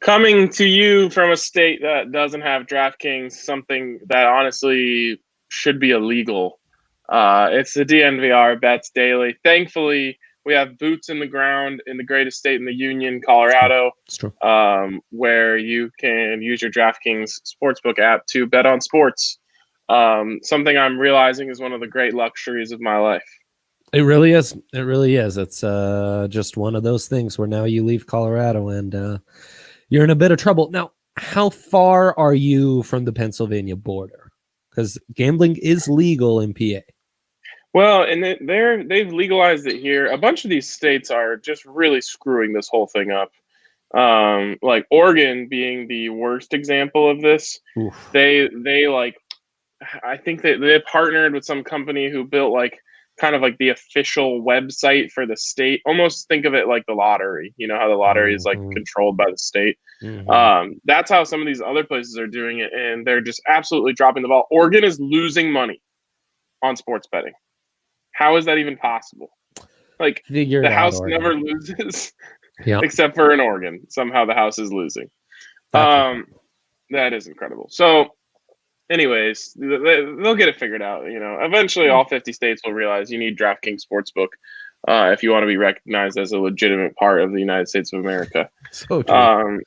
Coming to you from a state that doesn't have DraftKings, something that honestly should be illegal. It's the DNVR Bets Daily. Thankfully, we have boots in the ground in the greatest state in the union, Colorado, It's true. where you can use your DraftKings sportsbook app to bet on sports. Something I'm realizing is one of the great luxuries of my life. It really is. It really is. It's just one of those things where now you leave Colorado and you're in a bit of trouble. Now, how far are you from the Pennsylvania border? Because gambling is legal in PA. Well, and they've legalized it here. A bunch of these states are just really screwing this whole thing up. Like Oregon being the worst example of this. Oof. They I think they partnered with some company who built like kind of like the official website for the state. Almost think of it like the lottery. You know how the lottery is like controlled by the state. That's how some of these other places are doing it, and they're just absolutely dropping the ball. Oregon is losing money on sports betting. How is that even possible? Like the house never loses, except for in Oregon. Somehow the house is losing. That is incredible. So, anyways, they'll get it figured out. You know, eventually all 50 states will realize you need DraftKings Sportsbook if you want to be recognized as a legitimate part of the United States of America. So true.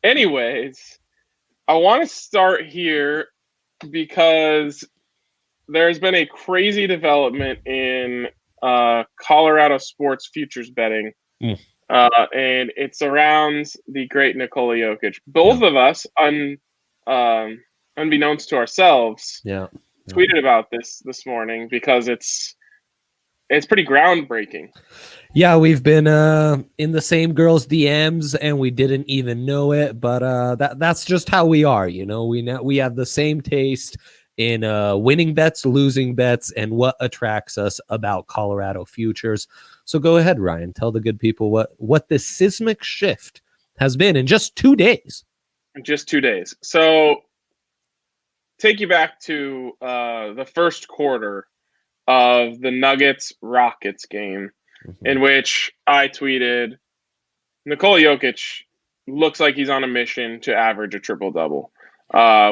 Anyways, I want to start here because there's been a crazy development in Colorado sports futures betting, and it surrounds the great Nikola Jokic. Both of us, unbeknownst to ourselves, tweeted about this morning because it's pretty groundbreaking. Yeah, we've been in the same girls' DMs and we didn't even know it, but that's just how we are. You know, we have the same taste in winning bets, losing bets, and what attracts us about Colorado futures. So go ahead, Ryan, tell the good people what this seismic shift has been in just 2 days. Just 2 days. So take you back to the first quarter of the Nuggets-Rockets game, in which I tweeted, Nikola Jokic looks like he's on a mission to average a triple-double,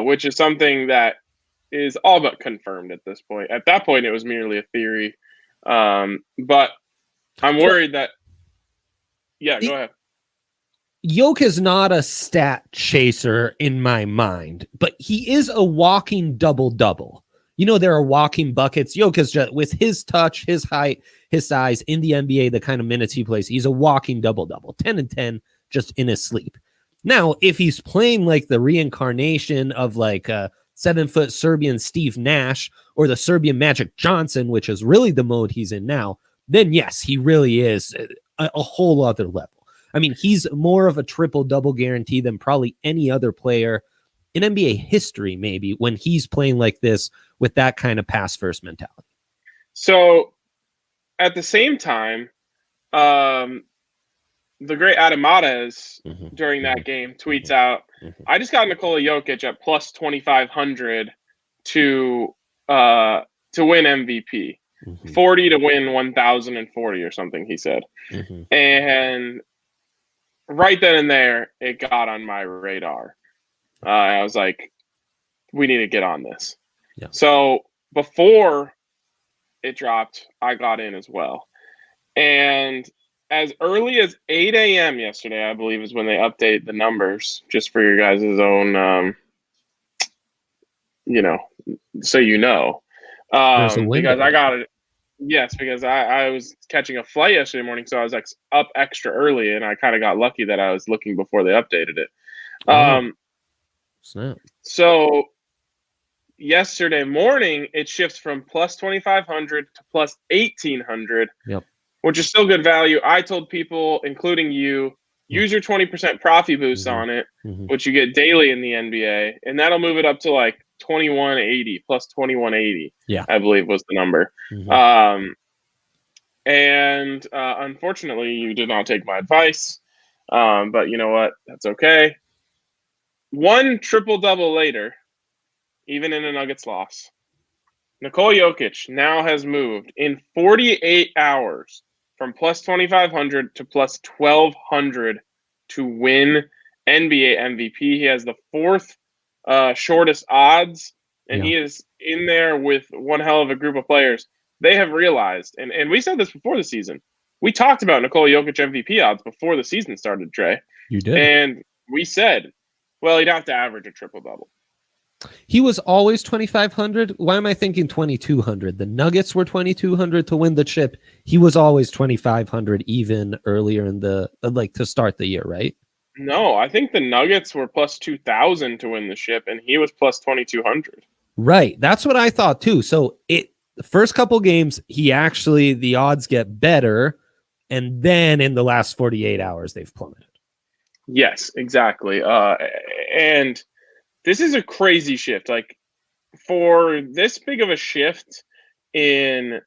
which is something that is all but confirmed at this point. At that point, it was merely a theory. But I'm worried that... Yeah, go ahead. Jokic is not a stat chaser in my mind, but he is a walking double-double. You know, there are walking buckets. Jokic, just with his touch, his height, his size in the NBA, the kind of minutes he plays, he's a walking double-double, 10 and 10 just in his sleep. Now, if he's playing like the reincarnation of like 7-foot Serbian Steve Nash or the Serbian Magic Johnson, which is really the mode he's in now, then yes, he really is a whole other level. I mean, he's more of a triple-double guarantee than probably any other player in NBA history, maybe, when he's playing like this with that kind of pass-first mentality. So, at the same time, the great Adamades during that game tweets out, I just got Nikola Jokic at plus 2,500 to win MVP. 40 to win 1,040 or something, he said. And right then and there, it got on my radar. I was like, we need to get on this. Yeah. So before it dropped, I got in as well. And as early as 8 a.m. yesterday, I believe, is when they update the numbers, just for your guys' own, so you know. Because I got it. Yes, because I was catching a flight yesterday morning, so I was up extra early, and I kind of got lucky that I was looking before they updated it. Snap. So yesterday morning, it shifts from plus 2,500 to plus 1,800, which is still good value. I told people, including you, use your 20% profit boost on it, which you get daily in the NBA, and that'll move it up to like 2180 plus 2180. I believe was the number. And unfortunately, you did not take my advice. But you know what? That's okay. One triple-double later, even in a Nuggets loss, Nikola Jokic now has moved in 48 hours from plus 2,500 to plus 1,200 to win NBA MVP. He has the fourth shortest odds, and he is in there with one hell of a group of players. They have realized, and we said this before the season. We talked about Nikola Jokic MVP odds before the season started, Trey. You did. And we said, well, he'd have to average a triple-double. He was always 2,500. Why am I thinking 2,200? The Nuggets were 2,200 to win the chip. He was always 2,500 even earlier in the to start the year, right? No, I think the Nuggets were plus 2,000 to win the chip, and he was plus 2,200. Right. That's what I thought too. So the first couple games, the odds get better, and then in the last 48 hours, they've plummeted. Yes, exactly. And this is a crazy shift. Like, for this big of a shift in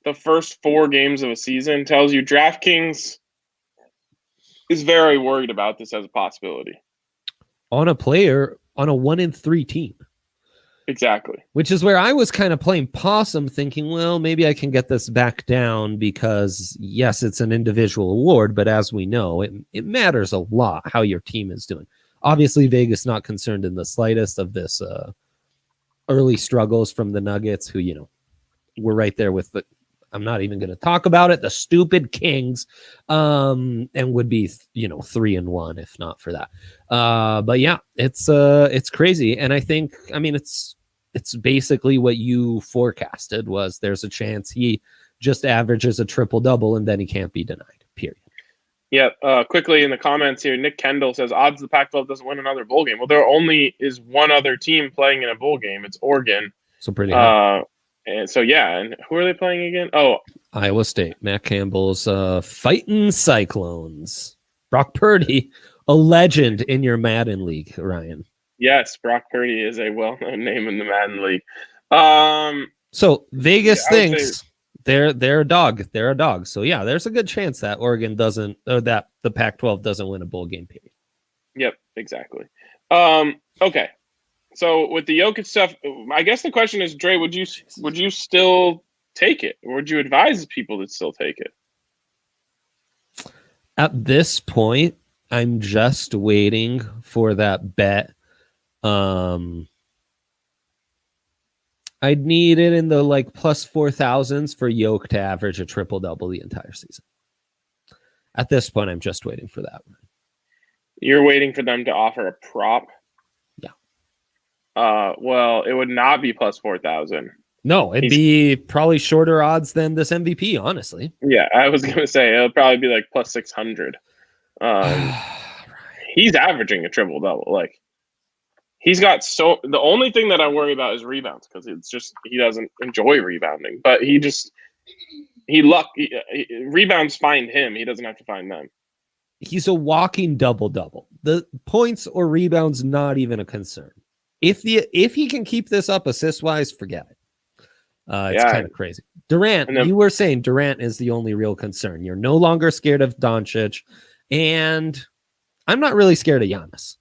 the first 4 games of a season tells you DraftKings is very worried about this as a possibility. On a 1-3 team. Exactly. Which is where I was kind of playing possum, thinking, well, maybe I can get this back down because, yes, it's an individual award, but as we know, it matters a lot how your team is doing. Obviously, Vegas not concerned in the slightest of this early struggles from the Nuggets, who, were right there with I'm not even going to talk about it, the stupid Kings, and would be, 3-1 if not for that. But yeah, it's crazy. And I think, it's basically what you forecasted was there's a chance he just averages a triple-double and then he can't be denied, period. Yeah, quickly in the comments here, Nick Kendall says, odds the Pac-12 doesn't win another bowl game. Well, there only is one other team playing in a bowl game. It's Oregon. So pretty high. And so, yeah, and who are they playing again? Oh, Iowa State. Matt Campbell's fighting Cyclones. Brock Purdy, a legend in your Madden league, Ryan. Yes, Brock Purdy is a well-known name in the Madden league. So Vegas thinks they're a dog. They're a dog. So yeah, there's a good chance that Oregon doesn't, or that the Pac-12 doesn't win a bowl game. Period. Yep, exactly. Okay. So with the Jokic stuff, I guess the question is, Dre, would you still take it, or would you advise people to still take it? At this point, I'm just waiting for that bet. I'd need it in the plus 4,000s for Yoke to average a triple-double the entire season. At this point, I'm just waiting for that one. You're waiting for them to offer a prop? Yeah. Well, it would not be plus 4,000. No, it'd be probably shorter odds than this MVP, honestly. Yeah, I was going to say, it'll probably be like plus 600. He's averaging a triple-double. He's got the only thing that I worry about is rebounds, because it's just he doesn't enjoy rebounding. But rebounds find him. He doesn't have to find them. He's a walking double-double. The points or rebounds not even a concern. If he can keep this up assist-wise, forget it. It's kind of crazy. Durant, you were saying Durant is the only real concern. You're no longer scared of Doncic, and I'm not really scared of Giannis.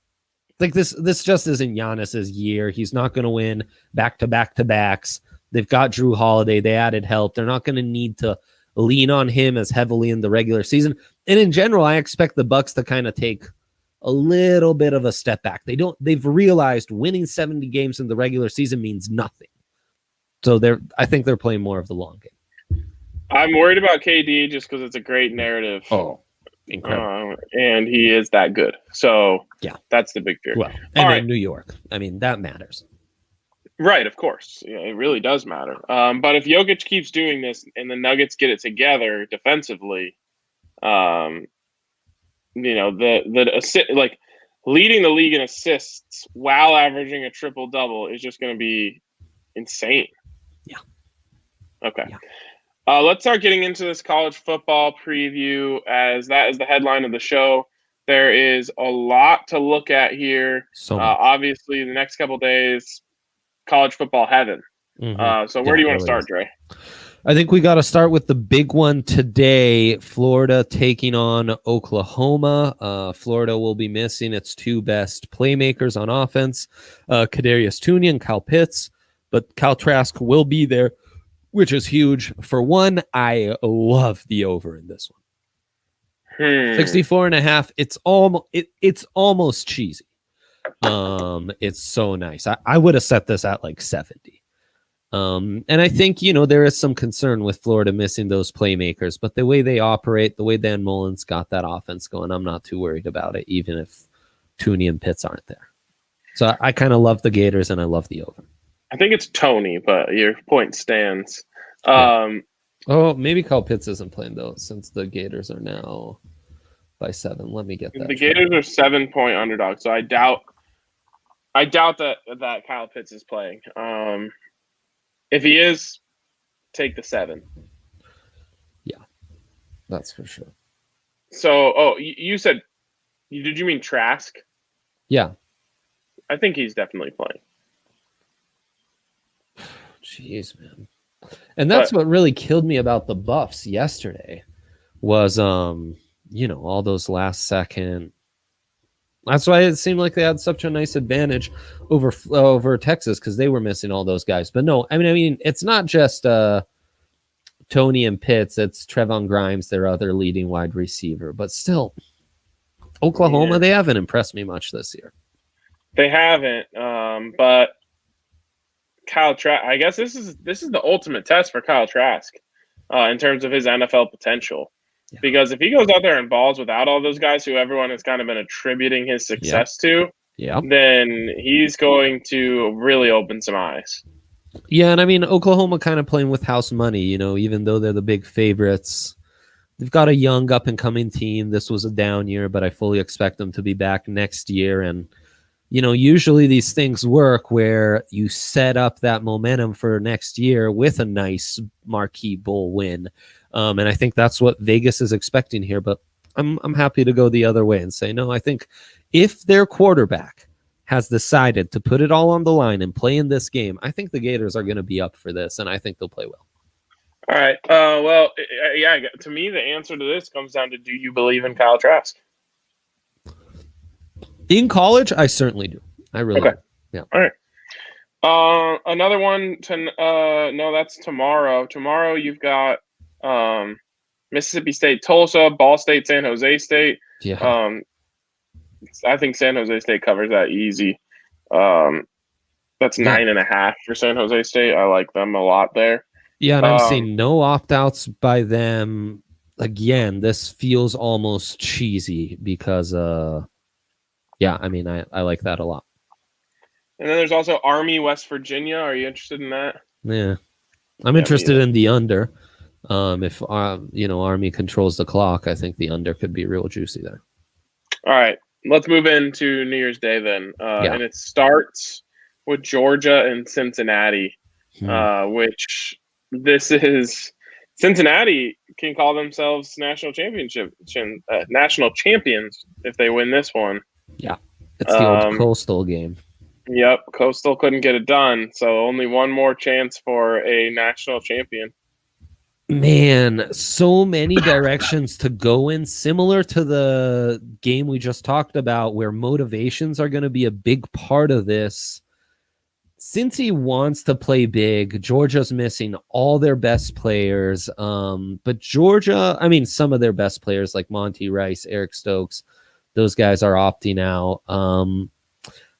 This just isn't Giannis's year. He's not going to win back-to-backs. They've got Drew Holiday. They added help. They're not going to need to lean on him as heavily in the regular season. And in general, I expect the Bucks to kind of take a little bit of a step back. They've realized winning 70 games in the regular season means nothing. So I think they're playing more of the long game. I'm worried about KD just because it's a great narrative. Oh, incredible. And he is that good. So yeah, that's the big fear. Well, and in New York, that matters. Right, of course. Yeah, it really does matter. But if Jokic keeps doing this and the Nuggets get it together defensively, leading the league in assists while averaging a triple-double is just going to be insane. Yeah. Okay. Yeah. Let's start getting into this college football preview, as that is the headline of the show. There is a lot to look at here. Obviously, the next couple days, college football heaven. Mm-hmm. So where do you want to start, Dre? I think we got to start with the big one today. Florida taking on Oklahoma. Florida will be missing its two best playmakers on offense, Kadarius Toney and Kyle Pitts, but Kyle Trask will be there, which is huge. For one, I love the over in this one. 64.5. It's almost cheesy. It's so nice. I would have set this at like 70. And I think, there is some concern with Florida missing those playmakers, but the way they operate, the way Dan Mullen's got that offense going, I'm not too worried about it, even if Tooney and Pitts aren't there. So I kind of love the Gators and I love the over. I think it's Tony, but your point stands. Oh, maybe Kyle Pitts isn't playing though, since the Gators are now by 7. Let me get that. The Gators are 7-point underdogs, so I doubt that Kyle Pitts is playing. If he is, take the 7. Yeah, that's for sure. So, you said, did you mean Trask? Yeah. I think he's definitely playing. Jeez, man. And that's what really killed me about the Buffs yesterday was, all those last second. That's why it seemed like they had such a nice advantage over Texas, because they were missing all those guys. But no, I mean, it's not just Tony and Pitts. It's Trevon Grimes, their other leading wide receiver. But still, Oklahoma, they haven't impressed me much this year. They haven't, but Kyle Trask. I guess this is the ultimate test for Kyle Trask in terms of his NFL potential. Yeah. Because if he goes out there and balls without all those guys who everyone has kind of been attributing his success to, then he's going to really open some eyes. Yeah, and I mean, Oklahoma kind of playing with house money, even though they're the big favorites. They've got a young up-and-coming team. This was a down year, but I fully expect them to be back next year. And, usually these things work where you set up that momentum for next year with a nice marquee bowl win. And I think that's what Vegas is expecting here. But I'm happy to go the other way and say, no, I think if their quarterback has decided to put it all on the line and play in this game, I think the Gators are going to be up for this, and I think they'll play well. All right. To me, the answer to this comes down to, do you believe in Kyle Trask? In college, I certainly do. I really do. Yeah. All right. Another one no, that's tomorrow. Tomorrow you've got Mississippi State, Tulsa, Ball State, San Jose State. Yeah. I think San Jose State covers that easy. That's 9.5 for San Jose State. I like them a lot there. Yeah, and I'm seeing no opt-outs by them. Again, this feels almost cheesy because, I like that a lot. And then there's also Army, West Virginia. Are you interested in that? Yeah. I'm interested in the under. If Army controls the clock, I think the under could be real juicy there. All right. Let's move into New Year's Day then. And it starts with Georgia and Cincinnati, which this is Cincinnati can call themselves national champions if they win this one. Yeah. It's the old Coastal game. Yep. Coastal couldn't get it done. So only one more chance for a national champion. Man, so many directions to go in, similar to the game we just talked about, where motivations are going to be a big part of this. Cincy wants to play big. Georgia's missing all their best players. But Georgia, some of their best players like Monty Rice, Eric Stokes, those guys are opting out.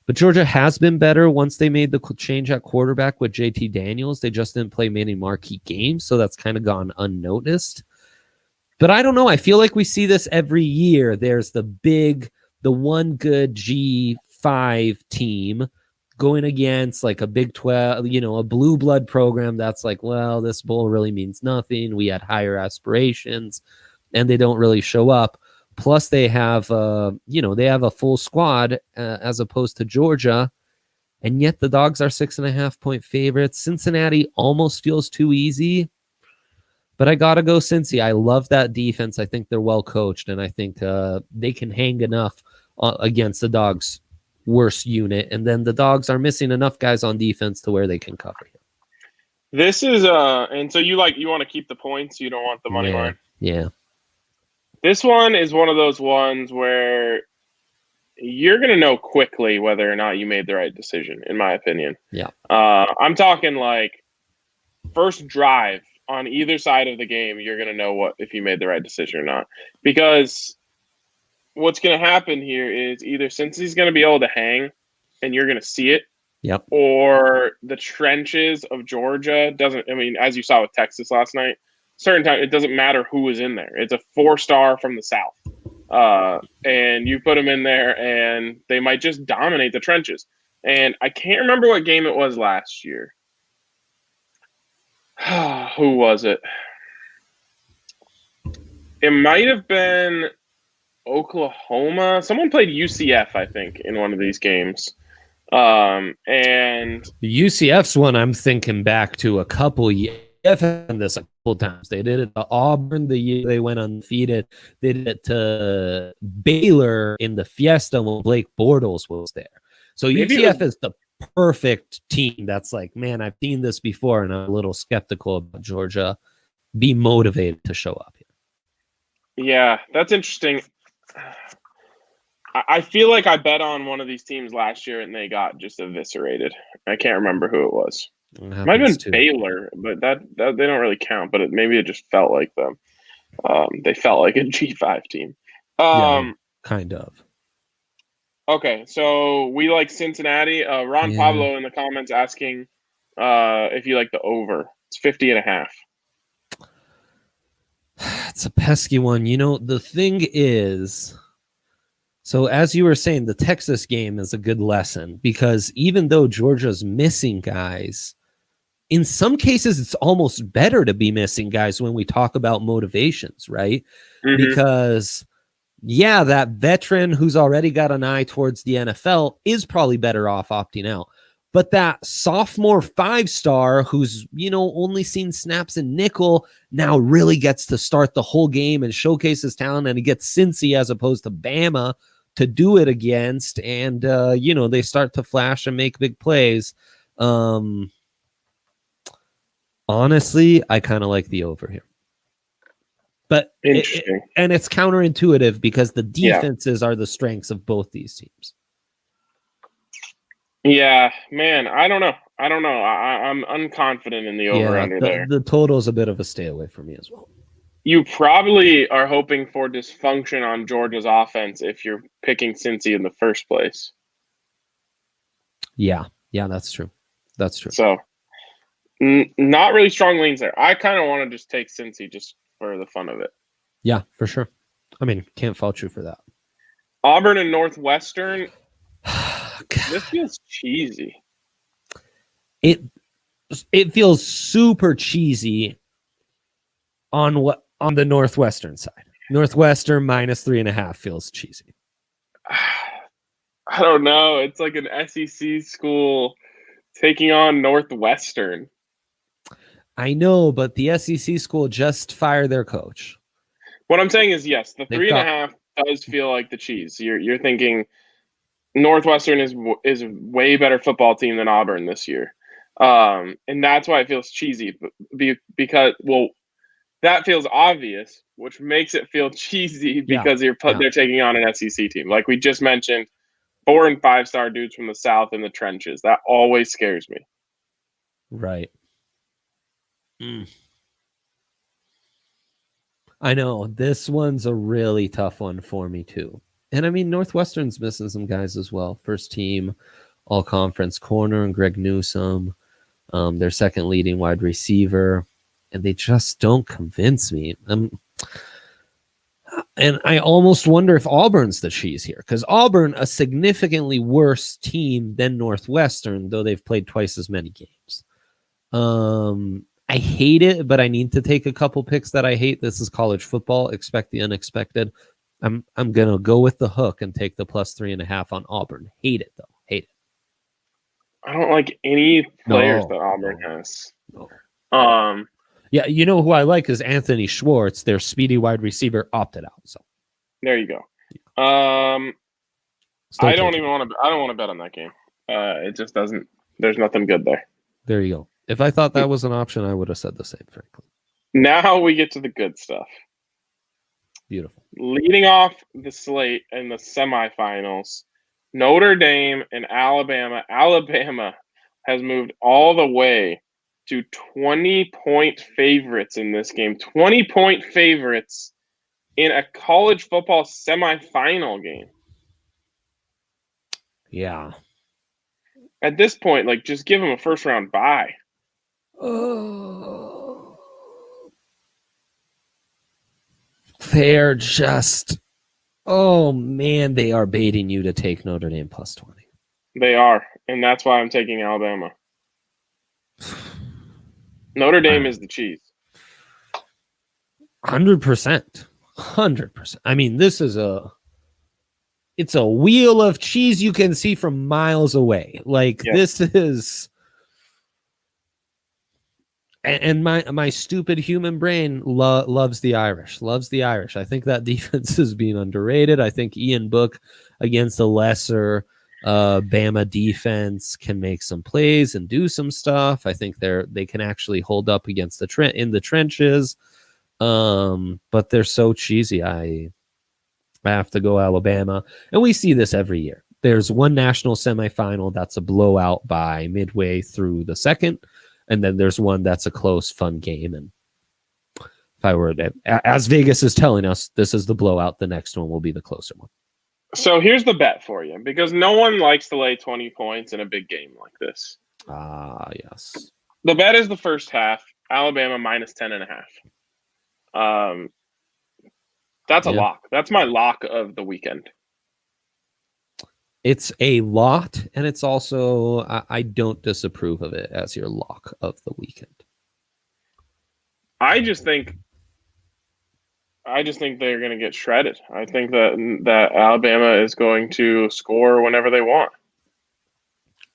But Georgia has been better once they made the change at quarterback with JT Daniels. They just didn't play many marquee games, so that's kind of gone unnoticed. But I don't know. I feel like we see this every year. There's the one good G5 team going against like a Big 12, a blue blood program that's like, well, this bowl really means nothing. We had higher aspirations, and they don't really show up. Plus, they have, they have a full squad as opposed to Georgia, and yet the Dogs are 6.5-point favorites. Cincinnati almost feels too easy, but I gotta go Cincy. I love that defense. I think they're well coached, and I think they can hang enough against the Dogs' worst unit, and then the Dogs are missing enough guys on defense to where they can cover him. This is and so you want to keep the points. You don't want the money line. Yeah. This one is one of those ones where you're going to know quickly whether or not you made the right decision, in my opinion. Yeah. I'm talking like first drive on either side of the game, you're going to know if you made the right decision or not. Because what's going to happen here is either Cincy's going to be able to hang and you're going to see it, Yep. or the trenches of Georgia doesn't. I mean, as you saw with Texas last night, certain time it doesn't matter who is in there. It's a 4-star from the South, and you put them in there, and they might just dominate the trenches. And I can't remember what game it was last year. Who was it? It might have been Oklahoma. Someone played UCF, I think, in one of these games. And the UCF's one, I'm thinking back to a couple years. I've done this a couple times. They did it to Auburn the year they went undefeated. They did it to Baylor in the Fiesta when Blake Bortles was there. So UCF is the perfect team that's like, man, I've seen this before, and I'm a little skeptical about Georgia. Be motivated to show up here. Yeah, that's interesting. I feel like I bet on one of these teams last year and they got just eviscerated. I can't remember who it was. It might have been Baylor, but that they don't really count. But maybe it just felt like them. They felt like a G5 team. Yeah, kind of. Okay, so we like Cincinnati. Ron Pablo in the comments asking if you like the over. It's 50.5. It's a pesky one. You know, the thing is, so as you were saying, the Texas game is a good lesson because even though Georgia's missing guys, in some cases it's almost better to be missing guys when we talk about motivations, right? Mm-hmm. Because, yeah, that veteran who's already got an eye towards the NFL is probably better off opting out. But that sophomore 5-star who's, only seen snaps in nickel now really gets to start the whole game and showcase his talent, and he gets Cincy as opposed to Bama to do it against, and, they start to flash and make big plays. Honestly, I kind of like the over here. But it's counterintuitive because the defenses are the strengths of both these teams. Yeah, man, I don't know. I'm unconfident in the over-under there. The total is a bit of a stay away for me as well. You probably are hoping for dysfunction on Georgia's offense if you're picking Cincy in the first place. Yeah, that's true. That's true. So, not really strong leans there. I kind of want to just take Cincy just for the fun of it. Yeah, for sure. I mean, can't fault you for that. Auburn and Northwestern. This feels cheesy. It feels super cheesy on the Northwestern side. Northwestern minus 3.5 feels cheesy. I don't know. It's like an SEC school taking on Northwestern. I know, but the SEC school just fired their coach. What I'm saying is, yes, the 3.5 does feel like the cheese. You're thinking Northwestern is a way better football team than Auburn this year, and that's why it feels cheesy. Because that feels obvious, which makes it feel cheesy because they're taking on an SEC team, like we just mentioned. 4- and 5-star dudes from the South in the trenches. That always scares me. Right. I know this one's a really tough one for me too. And I mean, Northwestern's missing some guys as well. First team all-conference corner and Greg Newsome, their second leading wide receiver, and they just don't convince me. And I almost wonder if Auburn's the cheese here, because Auburn, a significantly worse team than Northwestern, though they've played twice as many games. I hate it, but I need to take a couple picks that I hate. This is college football. Expect the unexpected. I'm gonna go with the hook and take the plus 3.5 on Auburn. Hate it though. Hate it. I don't like any players that Auburn has. No. Yeah, you know who I like is Anthony Schwartz, their speedy wide receiver, opted out. So there you go. I don't want to bet on that game. It just doesn't. There's nothing good there. There you go. If I thought that was an option, I would have said the same, frankly. Now we get to the good stuff. Beautiful. Leading off the slate in the semifinals, Notre Dame and Alabama. Alabama has moved all the way to 20-point favorites in this game. 20-point favorites in a college football semifinal game. Yeah. At this point, like, just give them a first-round bye. Oh. They're just, oh man, they are baiting you to take Notre Dame plus 20. They are, and that's why I'm taking Alabama. Notre Dame is the cheese. 100%. 100%. I mean, it's a wheel of cheese you can see from miles away. Like, this is... And my stupid human brain loves the Irish. I think that defense is being underrated. I think Ian Book against a lesser Bama defense can make some plays and do some stuff. I think they can actually hold up against the in the trenches. But they're so cheesy. I have to go Alabama. And we see this every year. There's one national semifinal that's a blowout by midway through the second. And then there's one that's a close, fun game. And if I were to, as Vegas is telling us, this is the blowout, the next one will be the closer one. So here's the bet for you, because no one likes to lay 20 points in a big game like this. Yes. The bet is the first half, Alabama minus 10.5. That's a lock. That's my lock of the weekend. It's a lot, and it's also, I don't disapprove of it as your lock of the weekend. I just think they're going to get shredded. I think that Alabama is going to score whenever they want.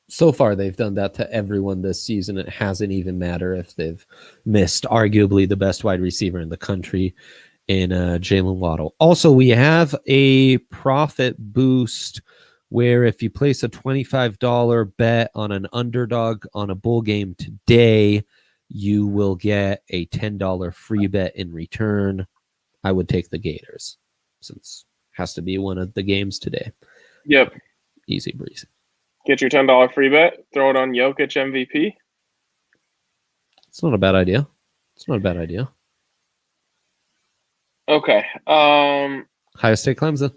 So far, they've done that to everyone this season. It hasn't even mattered if they've missed arguably the best wide receiver in the country in Jalen Waddle. Also, we have a profit boost where if you place a $25 bet on an underdog on a bowl game today, you will get a $10 free bet in return. I would take the Gators since it has to be one of the games today. Yep. Easy breezy. Get your $10 free bet. Throw it on Jokic MVP. It's not a bad idea. Okay. Ohio State, Clemson.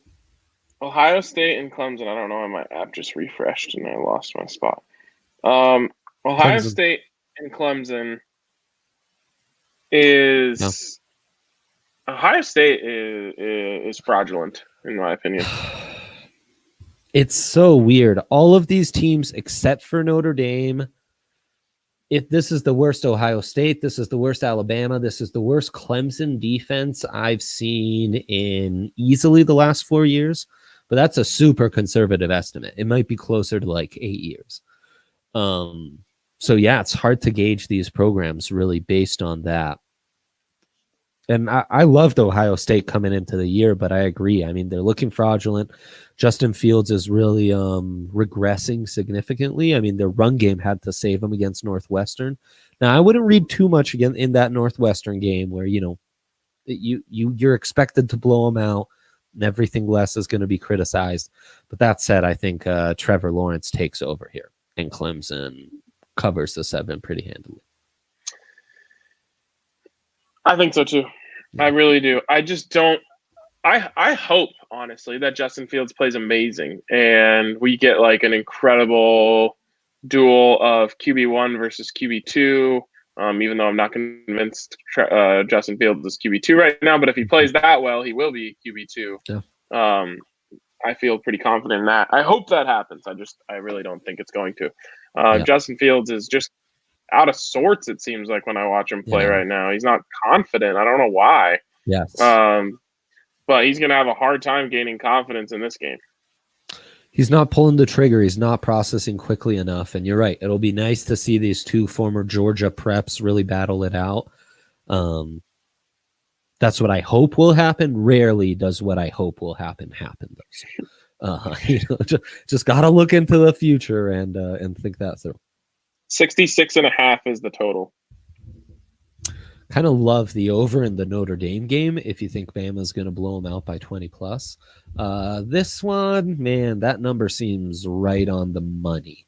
Ohio State and Clemson. I don't know why my app just refreshed and I lost my spot. Ohio State and Clemson is... No. Ohio State is fraudulent, in my opinion. It's so weird. All of these teams, except for Notre Dame, if this is the worst Ohio State, this is the worst Alabama, this is the worst Clemson defense I've seen in easily the last 4 years. But that's a super conservative estimate. It might be closer to like 8 years. So yeah, it's hard to gauge these programs really based on that. And I loved Ohio State coming into the year, but I agree. I mean, they're looking fraudulent. Justin Fields is really regressing significantly. I mean, their run game had to save them against Northwestern. Now, I wouldn't read too much again in that Northwestern game where, you're expected to blow them out and everything less is going to be criticized. But that said, I think Trevor Lawrence takes over here and Clemson covers the 7 pretty handily. I think so too. I really do. I just don't. I hope, honestly, that Justin Fields plays amazing and we get like an incredible duel of QB1 versus QB2. Even though I'm not convinced Justin Fields is QB2 right now, but if he plays that well, he will be QB2. Yeah. I feel pretty confident in that. I hope that happens. I really don't think it's going to. Justin Fields is just out of sorts, it seems like, when I watch him play right now. He's not confident. I don't know why. Yes. But he's going to have a hard time gaining confidence in this game. He's not pulling the trigger. He's not processing quickly enough. And you're right. It'll be nice to see these two former Georgia preps really battle it out. That's what I hope will happen. Rarely does what I hope will happen, though. Just got to look into the future and think that through. 66.5 is the total. Kind of love the over in the Notre Dame game if you think Bama's going to blow them out by 20 plus. This one, man, that number seems right on the money.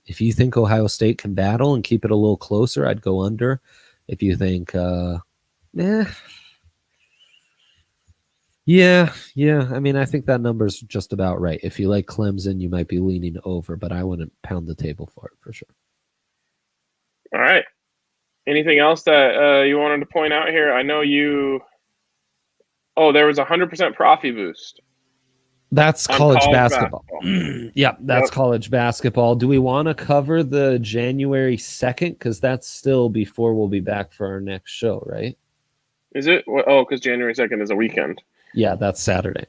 If you think Ohio State can battle and keep it a little closer, I'd go under. If you think, yeah. I mean, I think that number's just about right. If you like Clemson, you might be leaning over, but I wouldn't pound the table for it for sure. All right. Anything else that you wanted to point out here? I know you. Oh, there was 100% Profi boost. That's college basketball. Yeah, that's college basketball. Do we want to cover the January 2nd? Because that's still before we'll be back for our next show, right? Is it? Oh, because January 2nd is a weekend. Yeah, that's Saturday.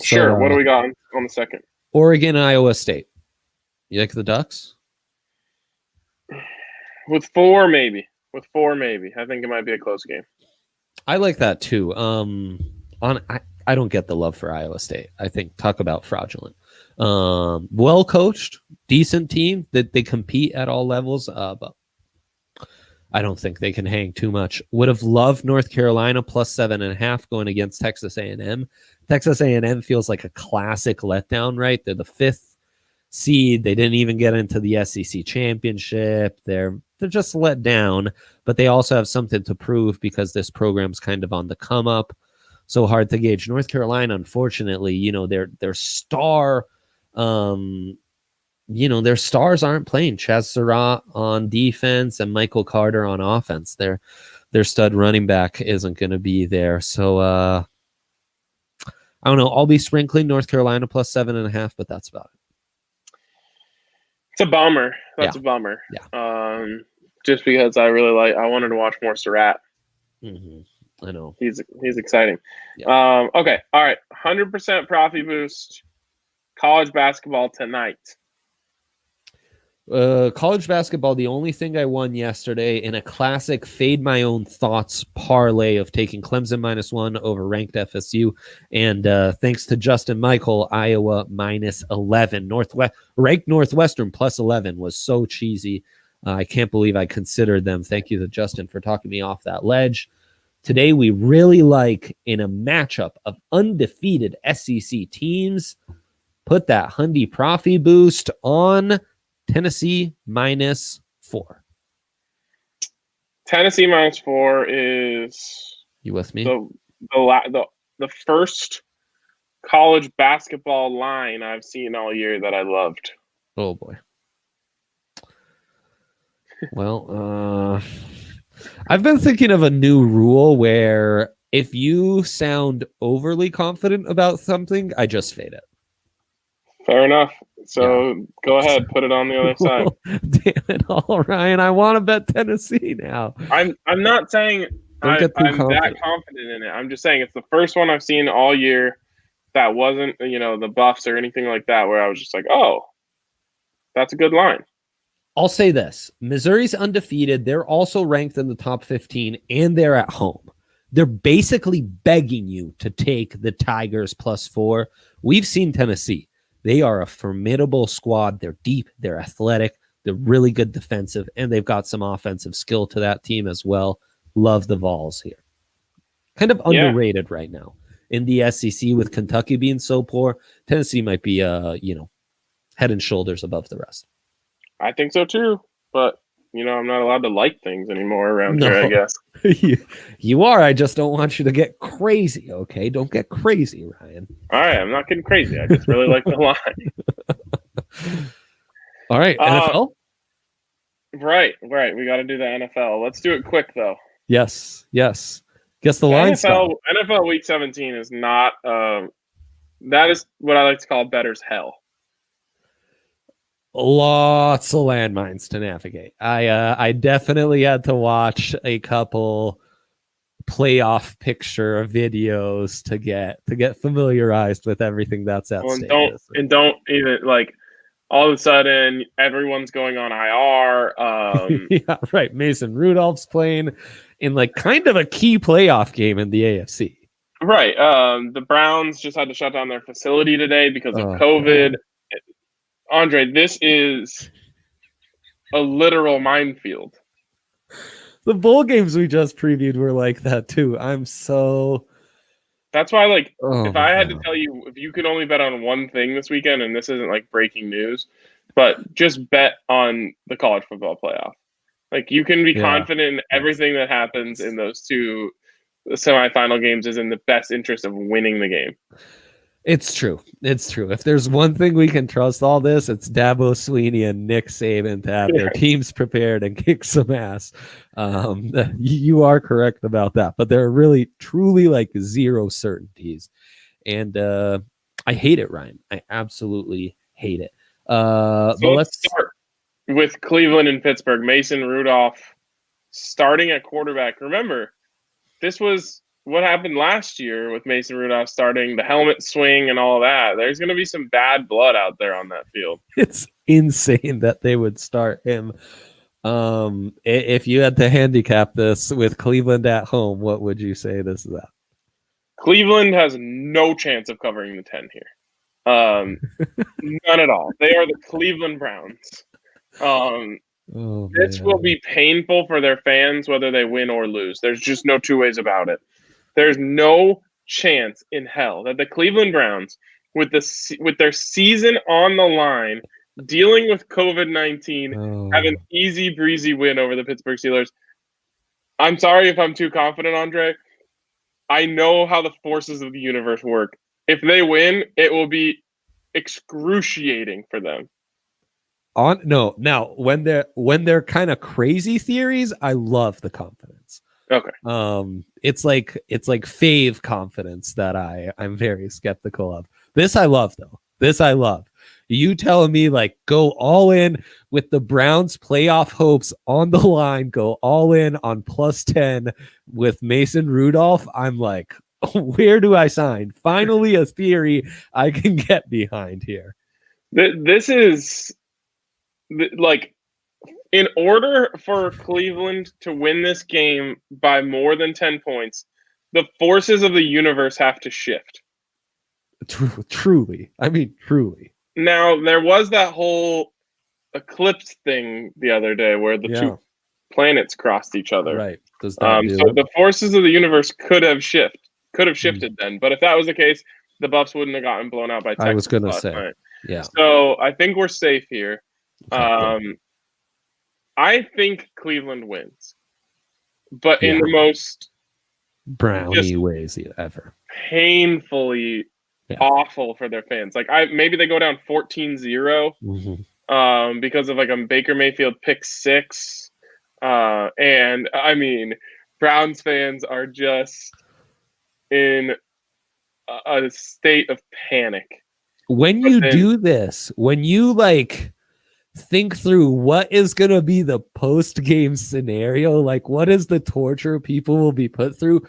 Sure. So, what do we got on the 2nd? Oregon, Iowa State. You like the Ducks? With four, maybe. I think it might be a close game. I like that too. I don't get the love for Iowa State. I think talk about fraudulent. Well coached, decent team that they compete at all levels, but I don't think they can hang too much. Would have loved North Carolina plus 7.5 going against Texas A&M. Texas A&M feels like a classic letdown, right? They're the 5th seed. They didn't even get into the SEC championship. They're just let down, but they also have something to prove because this program's kind of on the come up. So hard to gauge. North Carolina, unfortunately, their star, their stars aren't playing. Chaz Surratt on defense and Michael Carter on offense. Their stud running back isn't going to be there. So I don't know. I'll be sprinkling North Carolina plus 7.5, but that's about it. It's a bummer. That's a bummer. Yeah. Just because I wanted to watch more Surratt. Mm-hmm. I know. He's exciting. Yeah. Okay. All right. 100% Profi boost. College basketball tonight. College basketball, the only thing I won yesterday in a classic fade my own thoughts parlay of taking Clemson -1 over ranked FSU. And thanks to Justin Michael, Iowa -11. Ranked Northwestern +11 was so cheesy. I can't believe I considered them. Thank you to Justin for talking me off that ledge. Today, we really like in a matchup of undefeated SEC teams, put that Hundy Profi boost on Tennessee -4. Tennessee -4 is you with me? The first college basketball line I've seen all year that I loved. Oh boy. Well, I've been thinking of a new rule where if you sound overly confident about something, I just fade it. Fair enough. So Go ahead, put it on the other side. Damn it all, Ryan. I want to bet Tennessee now. I'm not saying I'm that confident in it. I'm just saying it's the first one I've seen all year that wasn't, the buffs or anything like that, where I was just like, oh, that's a good line. I'll say this. Missouri's undefeated. They're also ranked in the top 15, and they're at home. They're basically begging you to take the Tigers +4. We've seen Tennessee. They are a formidable squad. They're deep. They're athletic. They're really good defensive, and they've got some offensive skill to that team as well. Love the Vols here. Kind of underrated right now. In the SEC with Kentucky being so poor, Tennessee might be, head and shoulders above the rest. I think so too, but I'm not allowed to like things anymore around here, I guess. You are. I just don't want you to get crazy, okay? Don't get crazy, Ryan. All right, I'm not getting crazy. I just really like the line. All right, NFL? Right. We got to do the NFL. Let's do it quick, though. Yes. Guess the line. NFL Week 17 is not that is what I like to call bettor's hell. Lots of landmines to navigate. I definitely had to watch a couple playoff picture videos to get familiarized with everything that's at stake. Don't even all of a sudden everyone's going on IR. Yeah, right. Mason Rudolph's playing in kind of a key playoff game in the AFC. Right. The Browns just had to shut down their facility today because of COVID. God. Andre, this is a literal minefield. The bowl games we just previewed were like that too. That's why, if I had to tell you, if you could only bet on one thing this weekend, and this isn't breaking news, but just bet on the college football playoff. Like, you can be confident in everything that happens in those two semifinal games is in the best interest of winning the game. It's true. It's true. If there's one thing we can trust all this, it's Dabo Swinney and Nick Saban to have their teams prepared and kick some ass. You are correct about that, but there are really, truly like zero certainties. And I hate it, Ryan. I absolutely hate it. So let's start with Cleveland and Pittsburgh. Mason Rudolph starting at quarterback. Remember, this was what happened last year with Mason Rudolph starting, the helmet swing and all that. There's going to be some bad blood out there on that field. It's insane that they would start him. If you had to handicap this with Cleveland at home, what would you say this is at? Cleveland has no chance of covering the 10 here. None at all. They are the Cleveland Browns. This will be painful for their fans, whether they win or lose. There's just no two ways about it. There's no chance in hell that the Cleveland Browns, with their season on the line, dealing with COVID-19, have an easy breezy win over the Pittsburgh Steelers. I'm sorry if I'm too confident, Andre. I know how the forces of the universe work. If they win, it will be excruciating for them. Now when they're kind of crazy theories, I love the confidence. Okay. It's like fave confidence that I'm very skeptical of. This I love though. This I love. You telling me like go all in with the Browns playoff hopes on the line, go all in on +10 with Mason Rudolph. I'm like, where do I sign? Finally a theory I can get behind here. This is like, in order for Cleveland to win this game by more than 10 points, the forces of the universe have to shift. Truly. I mean, truly. Now, there was that whole eclipse thing the other day where the two planets crossed each other. Right. So the forces of the universe could have shifted then. But if that was the case, the Buffs wouldn't have gotten blown out by Texas. I was going to say. Night. Yeah. So I think we're safe here. I think Cleveland wins, but in the most brownie ways ever. Painfully awful for their fans. Like, maybe they go down 14-0 because of like a Baker Mayfield pick 6. And I mean, Browns fans are just in a state of panic. When you do this, when you like think through what is going to be the post-game scenario, like what is the torture people will be put through,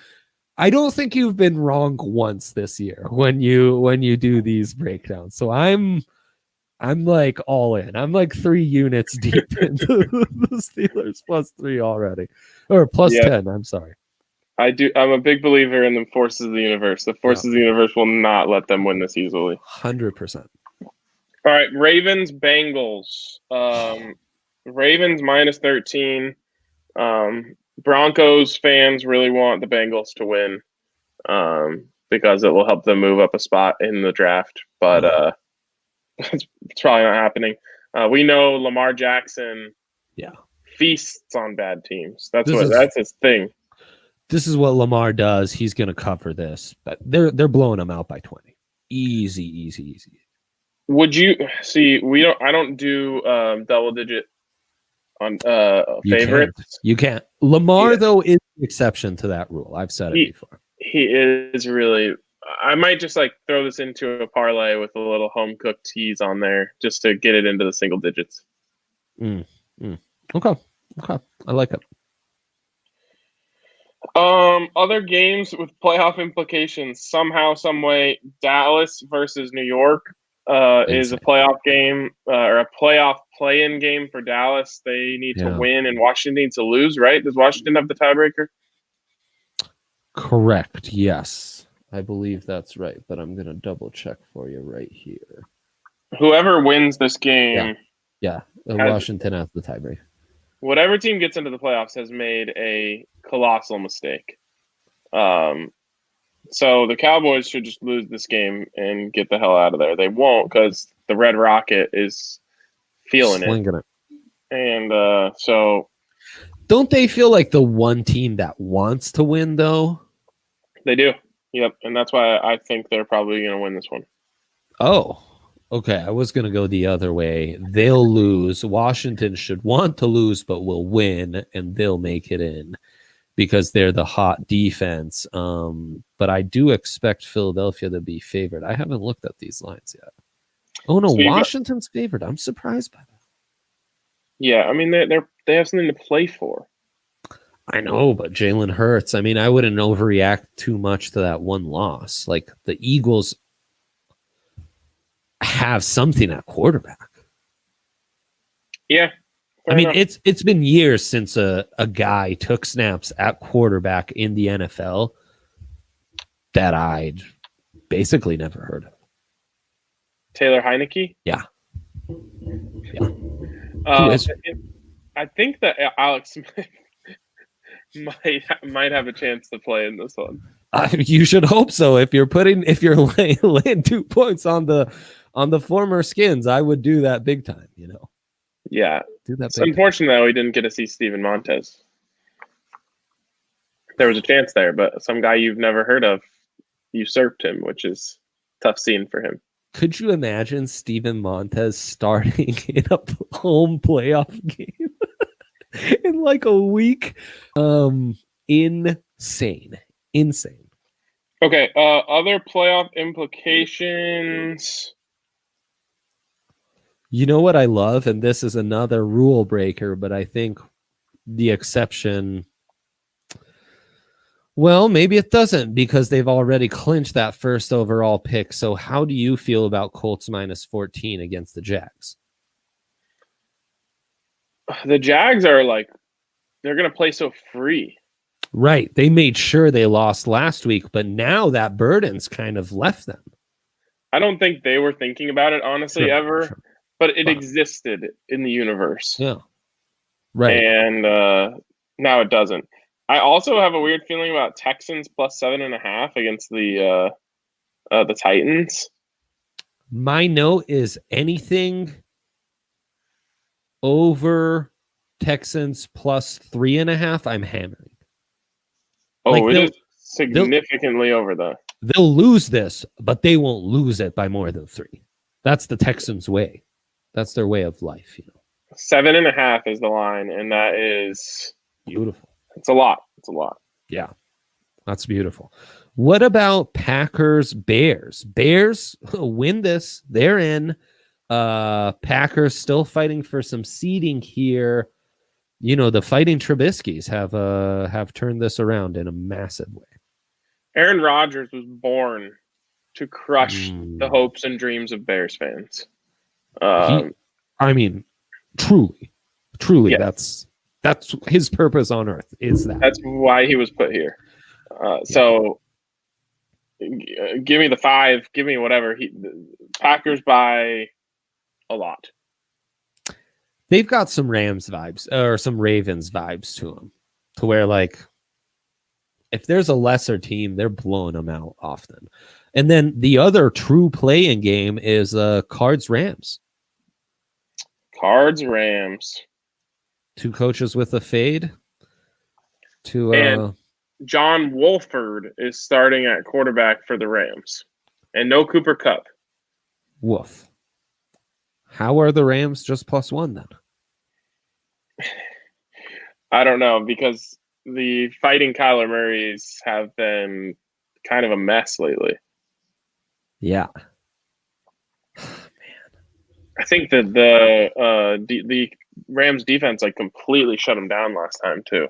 I don't think you've been wrong once this year when you do these breakdowns. So I'm like all in. I'm like 3 units deep into the Steelers +3 already, or +10. I'm sorry. I'm a big believer in the forces of the universe. The forces of the universe will not let them win this easily. 100%. All right, Ravens, Bengals. Ravens -13. Broncos fans really want the Bengals to win because it will help them move up a spot in the draft. But it's probably not happening. We know Lamar Jackson feasts on bad teams. That's his thing. This is what Lamar does. He's going to cover this. But they're blowing him out by 20. Easy. Would you see? I don't do double digit on favorites. You can't. Lamar though is the exception to that rule. I've said it before. He is really. I might just like throw this into a parlay with a little home cooked tease on there just to get it into the single digits. Okay. I like it. Other games with playoff implications somehow, some way. Dallas versus New York is a playoff game or a playoff play-in game for Dallas. They need to win, and Washington needs to lose. Right? Does Washington have the tiebreaker? Correct. Yes, I believe that's right. But I'm gonna double check for you right here. Whoever wins this game, Washington has the tiebreaker. Whatever team gets into the playoffs has made a colossal mistake. So the Cowboys should just lose this game and get the hell out of there. They won't because the Red Rocket is feeling Slinging it. And so don't they feel like the one team that wants to win, though? they do. Yep, and that's why I think they're probably going to win this one. Oh, okay. I was going to go the other way. They'll lose. Washington should want to lose, but will win, and they'll make it in because they're the hot defense. But I do expect Philadelphia to be favored. I haven't looked at these lines yet. Oh, no, so Washington's favored. I'm surprised by that. Yeah, I mean, they have something to play for. I know, but Jalen Hurts, I mean, I wouldn't overreact too much to that one loss. Like, the Eagles have something at quarterback. Yeah. I mean, it's been years since a guy took snaps at quarterback in the NFL that I'd basically never heard of. Taylor Heineke? Yeah. I think that Alex Smith might have a chance to play in this one. You should hope so. If you're laying 2 points on the former Skins, I would do that big time. Yeah, do that. It's unfortunate that we didn't get to see Steven Montez. There was a chance there, but some guy you've never heard of usurped him, which is a tough scene for him. Could you imagine Steven Montez starting in a home playoff game in like a week? Insane. Okay, other playoff implications. You know what I love? And this is another rule breaker, but I think the exception... Well, maybe it doesn't because they've already clinched that first overall pick. So how do you feel about Colts minus 14 against the Jags? The Jags are they're going to play so free. Right. They made sure they lost last week, but now that burden's kind of left them. I don't think they were thinking about it, honestly, ever. Sure. But it existed in the universe. Yeah. Right. And now it doesn't. I also have a weird feeling about Texans plus 7.5 against the Titans. My note is anything over Texans plus 3.5, I'm hammering. Oh, it is significantly over that. They'll lose this, but they won't lose it by more than 3. That's the Texans' way. That's their way of life, 7.5 is the line, and that is beautiful. It's a lot. Yeah, that's beautiful. What about Packers-Bears? Bears win this. They're in. Packers still fighting for some seeding here. The Fighting Trubiskys have turned this around in a massive way. Aaron Rodgers was born to crush the hopes and dreams of Bears fans. Truly, yeah. That's his purpose on earth. Is that? That's why he was put here. So, give me the 5. Give me whatever. Packers by a lot. They've got some Rams vibes or some Ravens vibes to them, to where if there's a lesser team, they're blowing them out often. And then the other true play-in game is Cards-Rams. Cards-Rams. 2 coaches with a fade. And John Wolford is starting at quarterback for the Rams. And no Cooper Kupp. Woof. How are the Rams just +1 then? I don't know, because the Fighting Kyler Murrays have been kind of a mess lately. Yeah. I think that the Rams defense completely shut them down last time too.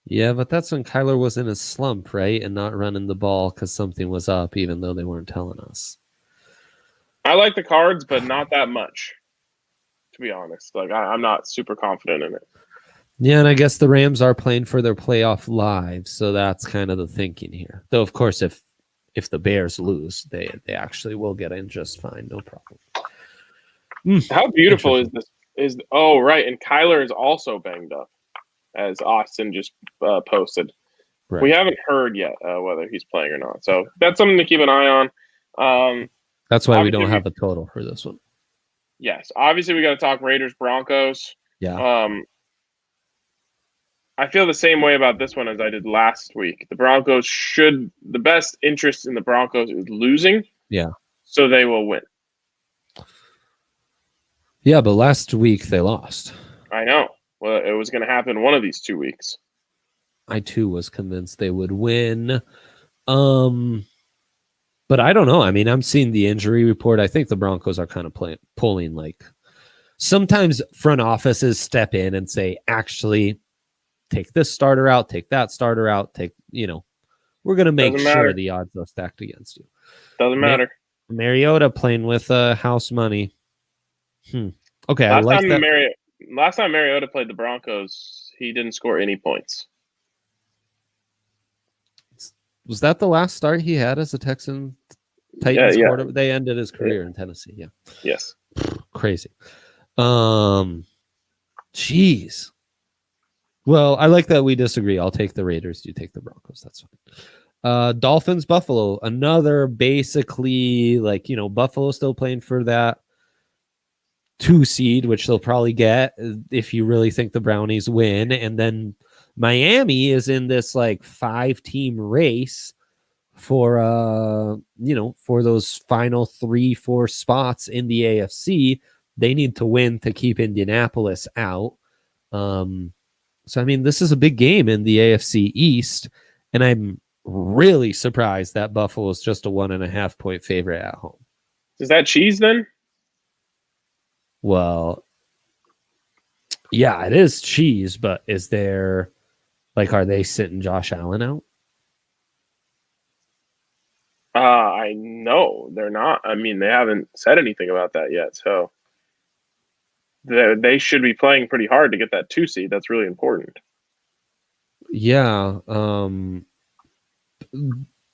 Yeah, but that's when Kyler was in a slump, right? And not running the ball because something was up, even though they weren't telling us. I like the Cards, but not that much, to be honest. I'm not super confident in it. Yeah, and I guess the Rams are playing for their playoff lives, so that's kind of the thinking here. Though, of course, if the Bears lose, they actually will get in just fine, no problem. How beautiful is this? Right, and Kyler is also banged up, as Austin just posted. Right. We haven't heard yet whether he's playing or not, so that's something to keep an eye on. That's why we don't have a total for this one. Yes. Obviously, we got to talk Raiders Broncos. Yeah. I feel the same way about this one as I did last week. The Broncos the best interest in the Broncos is losing. Yeah. So they will win. Yeah, but last week they lost. I know. Well, it was going to happen one of these 2 weeks. I too was convinced they would win. But I don't know. I mean, I'm seeing the injury report. I think the Broncos are kind of pulling like sometimes front offices step in and say, actually, take this starter out, take that starter out, we're going to make sure the odds are stacked against you. Doesn't matter. Mariota playing with house money. Okay, last time Mariota played the Broncos, he didn't score any points. Was that the last start he had as a Titans quarterback? They ended his career in Tennessee. Yeah. Yes. Crazy. Jeez. Well, I like that we disagree. I'll take the Raiders. You take the Broncos. That's fine. Dolphins, Buffalo. Another basically Buffalo still playing for that 2 seed, which they'll probably get if you really think the Brownies win. And then Miami is in this 5-team race for for those final 3-4 spots in the AFC. They need to win to keep Indianapolis out. So I mean, this is a big game in the AFC East, and I'm really surprised that Buffalo is just a 1.5 point favorite at home. Is that cheese then? Well, yeah, it is cheese, but is there are they sitting Josh Allen out? I know they're not. I mean, they haven't said anything about that yet, so they should be playing pretty hard to get that 2 seed. That's really important. Yeah.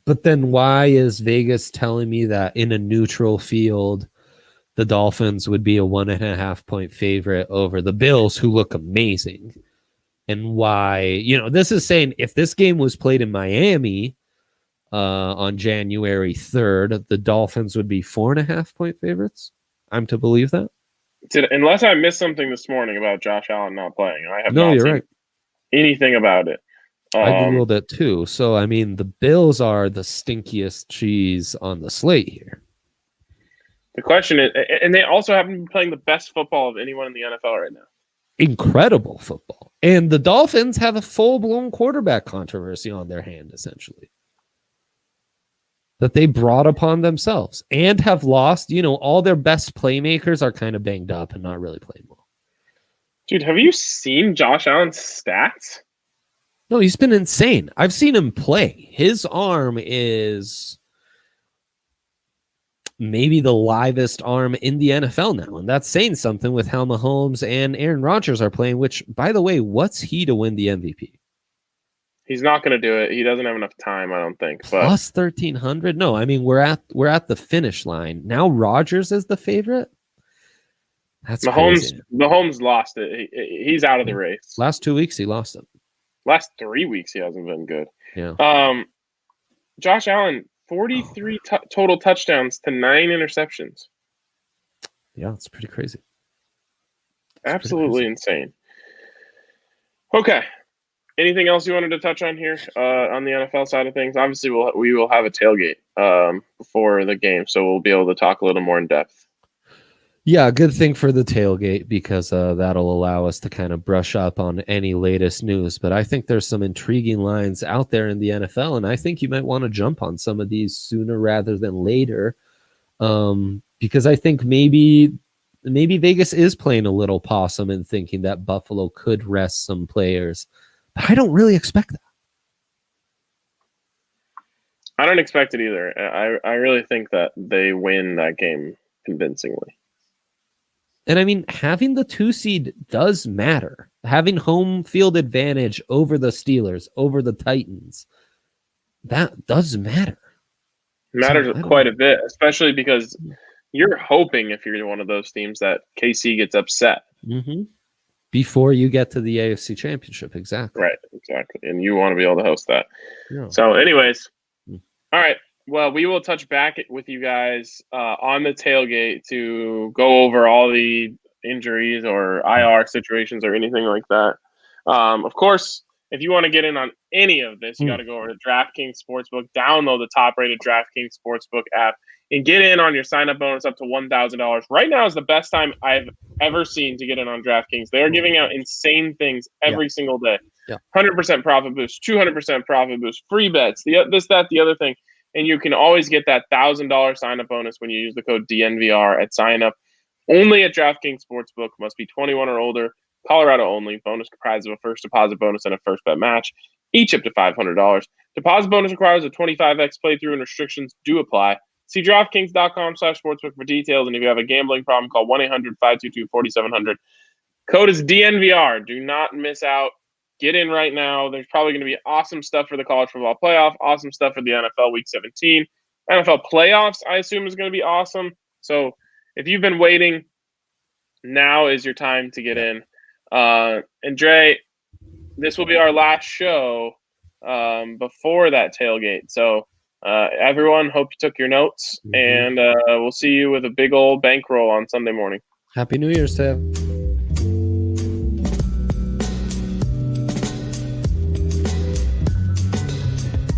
But then why is Vegas telling me that in a neutral field, the Dolphins would be a 1.5 point favorite over the Bills, who look amazing? And why, this is saying if this game was played in Miami on January 3rd, the Dolphins would be 4.5 point favorites. I'm to believe that? Unless I missed something this morning about Josh Allen not playing. I have not seen right. anything about it. I Googled it too. So, I mean, the Bills are the stinkiest cheese on the slate here. The question is, and they also haven't been playing the best football of anyone in the NFL right now. Incredible football. And the Dolphins have a full-blown quarterback controversy on their hand, essentially, that they brought upon themselves and have lost. All their best playmakers are kind of banged up and not really playing well. Dude, have you seen Josh Allen's stats? No, he's been insane. I've seen him play. His arm is maybe the livest arm in the NFL now. And that's saying something with how Mahomes and Aaron Rodgers are playing, which, by the way, what's he to win the MVP? He's not going to do it. He doesn't have enough time, I don't think. But plus 1,300? No, I mean, we're at the finish line. Now Rodgers is the favorite? That's crazy. Mahomes lost it. He's out of the race. Last 2 weeks, he lost it. Last 3 weeks, he hasn't been good. Yeah. Josh Allen, 43 total touchdowns to 9 interceptions. Yeah, it's pretty crazy. Absolutely insane. Okay. Anything else you wanted to touch on here on the NFL side of things? Obviously, we will have a tailgate before the game, so we'll be able to talk a little more in depth. Yeah, good thing for the tailgate, because that'll allow us to kind of brush up on any latest news. But I think there's some intriguing lines out there in the NFL, and I think you might want to jump on some of these sooner rather than later, because I think maybe Vegas is playing a little possum and thinking that Buffalo could rest some players. But I don't really expect that. I don't expect it either. I really think that they win that game convincingly. And I mean, having the 2 seed does matter. Having home field advantage over the Steelers, over the Titans, that does matter. It matters quite a bit, especially because you're hoping, if you're one of those teams, that KC gets upset. Mm-hmm. Before you get to the AFC Championship, exactly. Right, exactly. And you want to be able to host that. Yeah. So anyways, all right. Well, we will touch back with you guys on the tailgate to go over all the injuries or IR situations or anything like that. Of course, if you want to get in on any of this, you got to go over to DraftKings Sportsbook, download the top-rated DraftKings Sportsbook app, and get in on your sign-up bonus up to $1,000. Right now is the best time I've ever seen to get in on DraftKings. They are giving out insane things every single day. 100% profit boost, 200% profit boost, free bets, this, that, the other thing. And you can always get that $1,000 sign-up bonus when you use the code DNVR at sign-up. Only at DraftKings Sportsbook. Must be 21 or older. Colorado only. Bonus comprised of a first deposit bonus and a first bet match, each up to $500. Deposit bonus requires a 25x playthrough and restrictions do apply. See DraftKings.com/sportsbook for details. And if you have a gambling problem, call 1-800-522-4700. Code is DNVR. Do not miss out. Get in right now. There's probably going to be awesome stuff for the college football playoff, awesome stuff for the NFL Week 17. NFL playoffs, I assume, is going to be awesome. So if you've been waiting, now is your time to get in. And Dre, this will be our last show before that tailgate. So everyone, hope you took your notes, and we'll see you with a big old bankroll on Sunday morning. Happy New Year's, Sam.